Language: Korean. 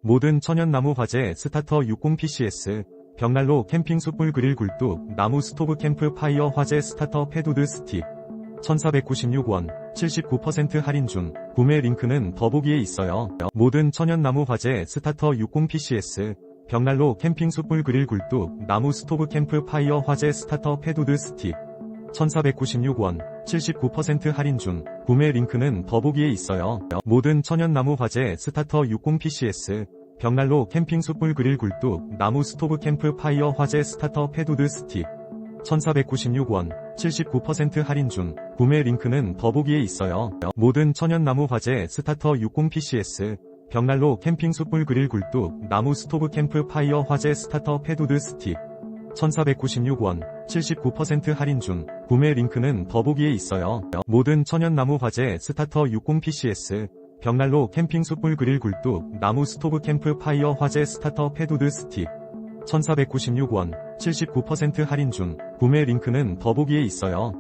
모든 천연나무 화재 스타터 60PCS, 벽난로 캠핑 숯불 그릴 굴뚝, 나무 스토브 캠프 파이어 화재 스타터 패드우드 스틱 1496원, 79% 할인 중. 구매 링크는 더보기에 있어요. 모든 천연나무 화재 스타터 60PCS, 벽난로 캠핑 숯불 그릴 굴뚝, 나무 스토브 캠프 파이어 화재 스타터 패드우드 스틱 1496원, 79% 할인 중. 구매 링크는 더보기에 있어요. 모든 천연나무 화재 스타터 60PCS, 벽난로 캠핑 숯불 그릴 굴뚝, 나무 스토브 캠프 파이어 화재 스타터 패드우드 스틱 1496원, 79% 할인 중. 구매 링크는 더보기에 있어요. 모든 천연나무 화재 스타터 60PCS, 벽난로 캠핑 숯불 그릴 굴뚝, 나무 스토브 캠프 파이어 화재 스타터 패드우드 스틱 1496원, 79% 할인 중. 구매 링크는 더보기에 있어요. 모든 천연나무 화재 스타터 60PCS, 벽난로 캠핑 숯불 그릴 굴뚝, 나무 스토브 캠프 파이어 화재 스타터 패드우드 스틱 1496원, 79% 할인 중. 구매 링크는 더보기에 있어요.